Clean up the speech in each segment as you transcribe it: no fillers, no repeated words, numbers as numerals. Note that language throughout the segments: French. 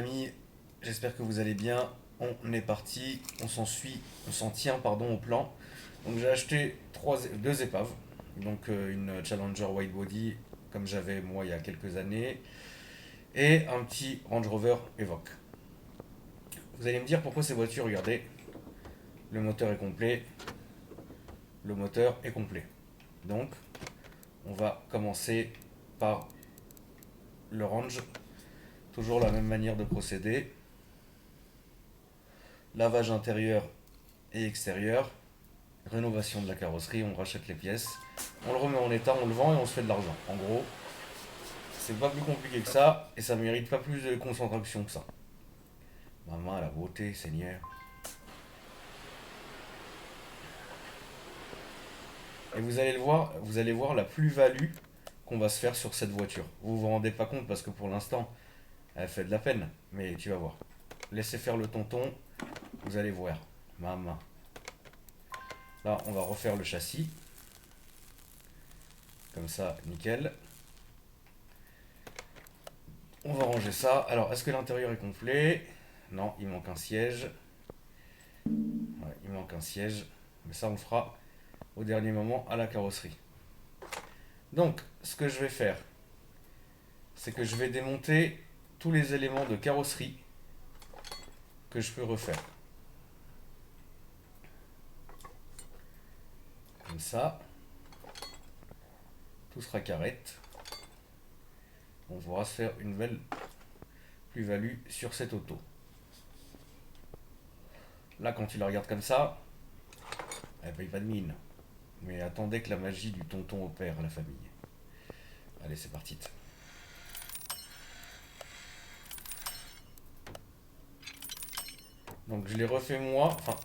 famille, j'espère que vous allez bien. On est parti, on s'en tient pardon au plan. Donc j'ai acheté deux épaves, donc une Challenger White Body comme j'avais moi il y a quelques années et un petit Range Rover Evoque. Vous allez me dire pourquoi ces voitures, regardez, le moteur est complet, le moteur est complet. Donc on va commencer par le Range, toujours la même manière de procéder. Lavage intérieur et extérieur, rénovation de la carrosserie, on rachète les pièces, on le remet en état, on le vend et on se fait de l'argent. En gros, c'est pas plus compliqué que ça et ça mérite pas plus de concentration que ça. Maman, la beauté, Seigneur. Et vous allez voir la plus-value qu'on va se faire sur cette voiture. Vous vous rendez pas compte parce que pour l'instant, elle fait de la peine, mais tu vas voir. Laissez faire le tonton, vous allez voir. Maman. Là, on va refaire le châssis. Comme ça, nickel. On va ranger ça. Alors, est-ce que l'intérieur est complet? Non, il manque un siège. Ouais, il manque un siège. Mais ça, on le fera au dernier moment à la carrosserie. Donc, ce que je vais faire, c'est que je vais démonter tous les éléments de carrosserie que je peux refaire. Comme ça, tout sera carrette. On pourra se faire une belle plus-value sur cette auto. Là, quand tu la regardes comme ça, elle paye pas de mine. Mais attendez que la magie du tonton opère à la famille. Allez, c'est parti. Donc je l'ai refait moi. Enfin,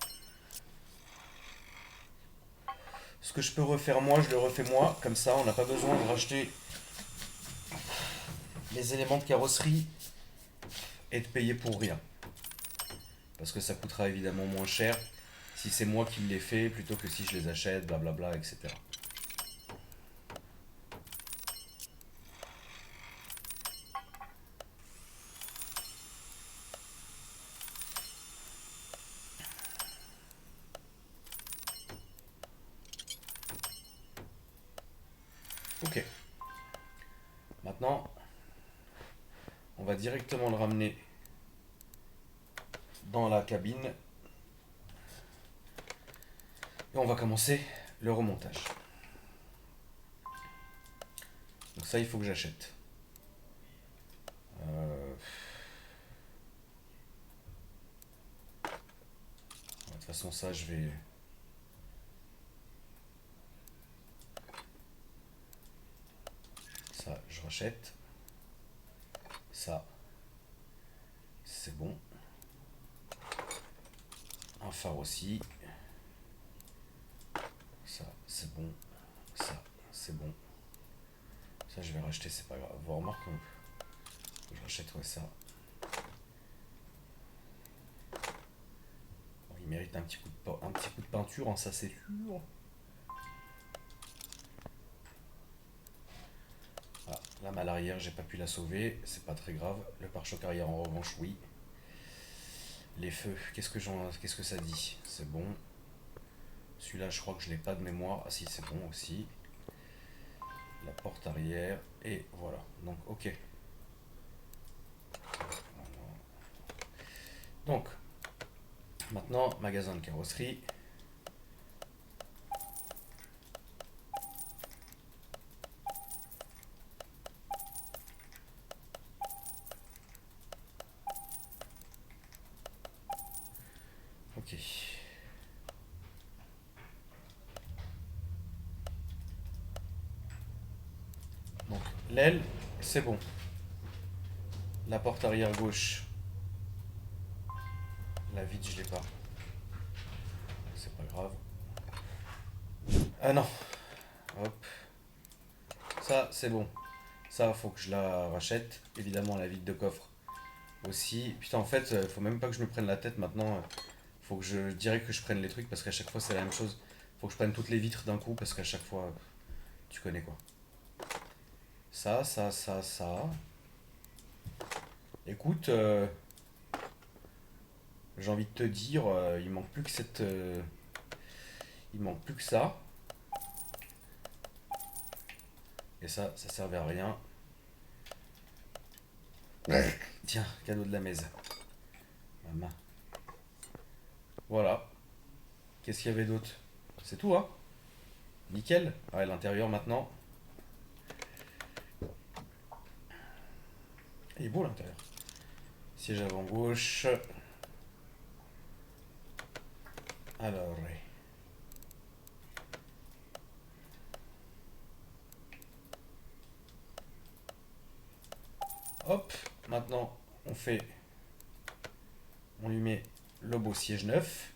ce que je peux refaire moi, je le refais moi. Comme ça, on n'a pas besoin de racheter les éléments de carrosserie et de payer pour rien. Parce que ça coûtera évidemment moins cher si c'est moi qui les fais plutôt que si je les achète, blablabla, etc. Ok. Maintenant, on va directement le ramener dans la cabine et on va commencer le remontage. Donc ça, il faut que j'achète. De toute façon, ça, je vais... Ça, je rachète. Ça, c'est bon. Un phare aussi. Ça, c'est bon. Ça, c'est bon. Ça, je vais racheter, c'est pas grave. Vous remarquez, je rachèterai ça. Bon, il mérite un petit coup de peinture, hein, ça c'est sûr. Ah, la malle arrière, j'ai pas pu la sauver, c'est pas très grave. Le pare-choc arrière, en revanche, oui. Les feux, qu'est-ce que ça dit? C'est bon. Celui-là, je crois que je l'ai pas de mémoire. Ah si, c'est bon aussi. La porte arrière, et voilà. Donc, ok. Donc, maintenant, magasin de carrosserie. Ok. Donc, l'aile, c'est bon. La porte arrière gauche, la vitre, je l'ai pas. C'est pas grave. Ah non. Hop. Ça, c'est bon. Ça, faut que je la rachète. Évidemment, la vitre de coffre aussi. Putain, en fait, faut même pas que je me prenne la tête maintenant. Faut que je dirais que je prenne les trucs parce qu'à chaque fois, c'est la même chose. Faut que je prenne toutes les vitres d'un coup parce qu'à chaque fois, tu connais quoi. Ça. Écoute, j'ai envie de te dire, il manque plus que cette... il manque plus que ça. Et ça servait à rien. Tiens, cadeau de la maison. Maman. Voilà. Qu'est-ce qu'il y avait d'autre? C'est tout, hein? Nickel. Ouais, l'intérieur maintenant. Il est beau l'intérieur. Siège avant gauche. Alors, ouais. Hop, maintenant on lui met le beau siège neuf.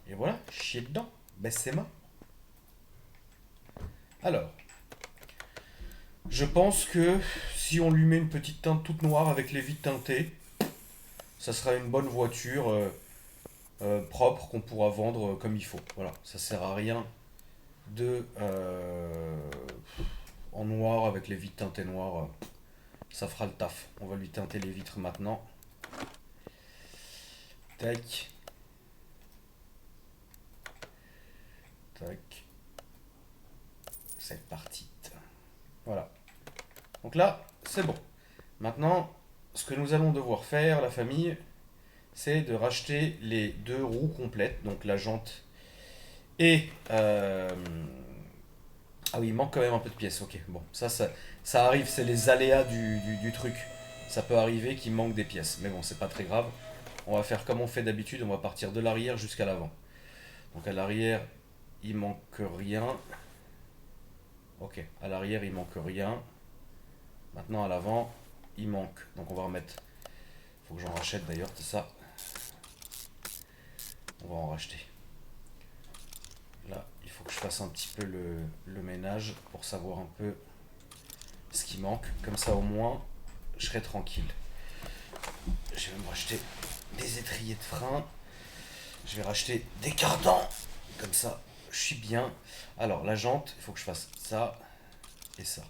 Et voilà, chier dedans, baisse ses mains. Alors, je pense que si on lui met une petite teinte toute noire avec les vitres teintées, ça sera une bonne voiture propre qu'on pourra vendre comme il faut. Voilà, ça sert à rien de en noir avec les vitres teintées noires. Ça fera le taf. On va lui teinter les vitres maintenant. Tac. Tac. C'est parti. Voilà. Donc là, c'est bon. Maintenant, ce que nous allons devoir faire, la famille, c'est de racheter les deux roues complètes, donc la jante et... Ah oui, il manque quand même un peu de pièces, ok. Bon, ça arrive, c'est les aléas du truc. Ça peut arriver qu'il manque des pièces, mais bon, c'est pas très grave. On va faire comme on fait d'habitude, on va partir de l'arrière jusqu'à l'avant. Donc à l'arrière, il manque rien. Ok, à l'arrière, il manque rien. Maintenant, à l'avant, il manque. Donc on va remettre. Faut que j'en rachète d'ailleurs, c'est ça. On va en racheter. Là, il faut que je fasse un petit peu le ménage pour savoir un peu ce qui manque. Comme ça, au moins, je serai tranquille. Je vais me racheter des étriers de frein. Je vais racheter des cardans. Comme ça, je suis bien. Alors, la jante, il faut que je fasse ça et ça.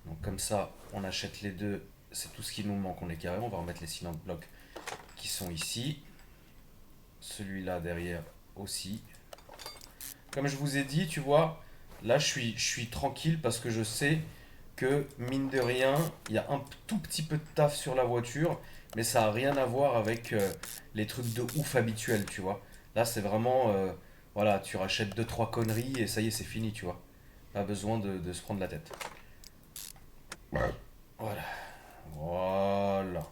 Donc comme ça, on achète les deux. C'est tout ce qui nous manque. On est carré. On va remettre les cylindres blocs qui sont ici. Celui-là derrière aussi. Comme je vous ai dit, tu vois, là je suis tranquille parce que je sais que mine de rien, il y a un tout petit peu de taf sur la voiture, mais ça n'a rien à voir avec les trucs de ouf habituels, tu vois. Là c'est vraiment, voilà, tu rachètes deux trois conneries et ça y est, c'est fini, tu vois. Pas besoin de se prendre la tête. Voilà. Voilà.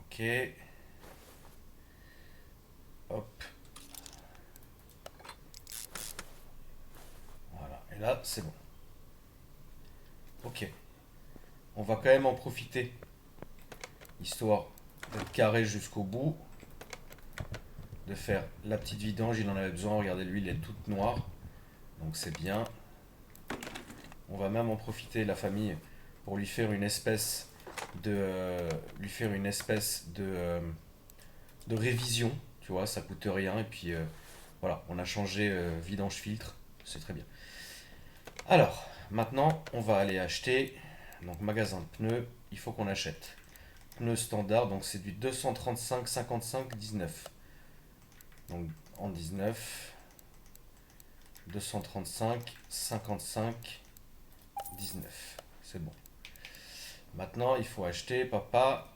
Ok. Hop. Voilà. Et là, c'est bon. Ok. On va quand même en profiter, histoire d'être carré jusqu'au bout, de faire la petite vidange. Il en avait besoin. Regardez, l'huile est toute noire. Donc c'est bien. On va même en profiter, la famille, pour lui faire une espèce de révision. Tu vois, ça coûte rien. Et puis voilà, on a changé vidange filtre. C'est très bien. Alors, maintenant, on va aller acheter. Donc, magasin de pneus, il faut qu'on achète. Pneus standard, donc c'est du 235 55 19. Donc en 19, 235 55 19. C'est bon. Maintenant, il faut acheter, papa,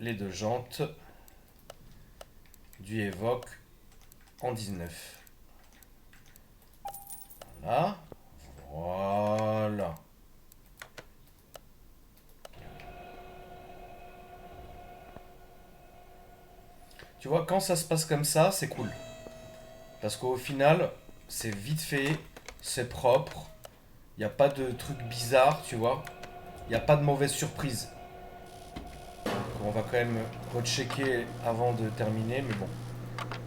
les deux jantes du Evoque en 19. Voilà. Voilà. Tu vois, quand ça se passe comme ça, c'est cool. Parce qu'au final, c'est vite fait, c'est propre, il n'y a pas de trucs bizarres, tu vois. Il n'y a pas de mauvaise surprise. Donc on va quand même rechecker avant de terminer, mais bon.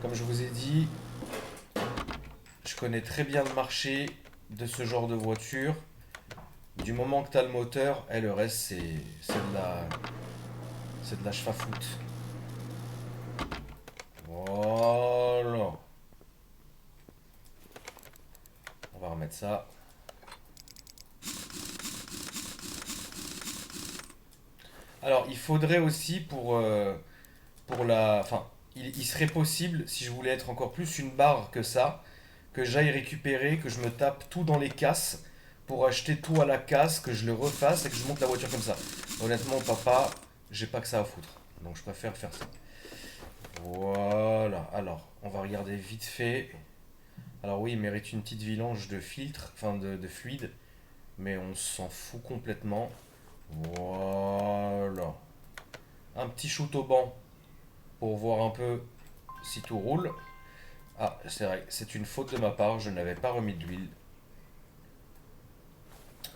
Comme je vous ai dit, je connais très bien le marché de ce genre de voiture. Du moment que tu as le moteur, et le reste, c'est de la chefafoute. Voilà. On va remettre ça. Alors, il faudrait aussi pour la... Enfin, il serait possible, si je voulais être encore plus une barre que ça, que j'aille récupérer, que je me tape tout dans les casses pour acheter tout à la casse, que je le refasse et que je monte la voiture comme ça. Honnêtement, papa, j'ai pas que ça à foutre. Donc je préfère faire ça. Voilà. Alors, on va regarder vite fait. Alors oui, il mérite une petite vidange de filtre, enfin de fluide, mais on s'en fout complètement. Voilà. Un petit shoot au banc pour voir un peu si tout roule. Ah, c'est vrai, c'est une faute de ma part, je n'avais pas remis de l'huile.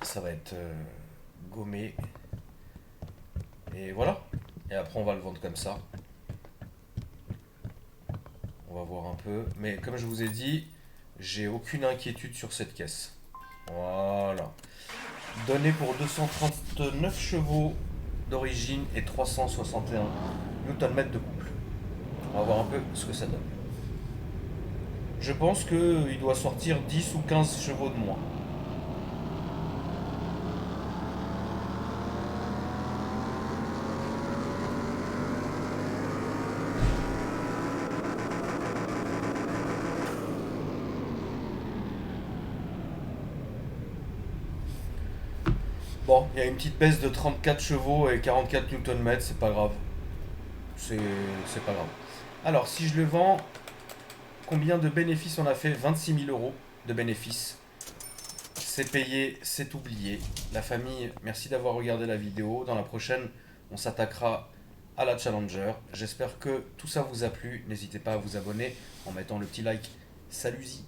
Ça va être gommé. Et voilà. Et après, on va le vendre comme ça. On va voir un peu. Mais comme je vous ai dit, j'ai aucune inquiétude sur cette caisse. Voilà. Donné pour 239 chevaux d'origine et 361 Nm de couple. On va voir un peu ce que ça donne. Je pense qu'il doit sortir 10 ou 15 chevaux de moins. Bon, il y a une petite baisse de 34 chevaux et 44 Nm, c'est pas grave. C'est c'est pas grave. Alors, si je le vends, combien de bénéfices on a fait? 26 000 € de bénéfices. C'est payé, c'est oublié. La famille, merci d'avoir regardé la vidéo. Dans la prochaine, on s'attaquera à la Challenger. J'espère que tout ça vous a plu. N'hésitez pas à vous abonner en mettant le petit like. Salut-y.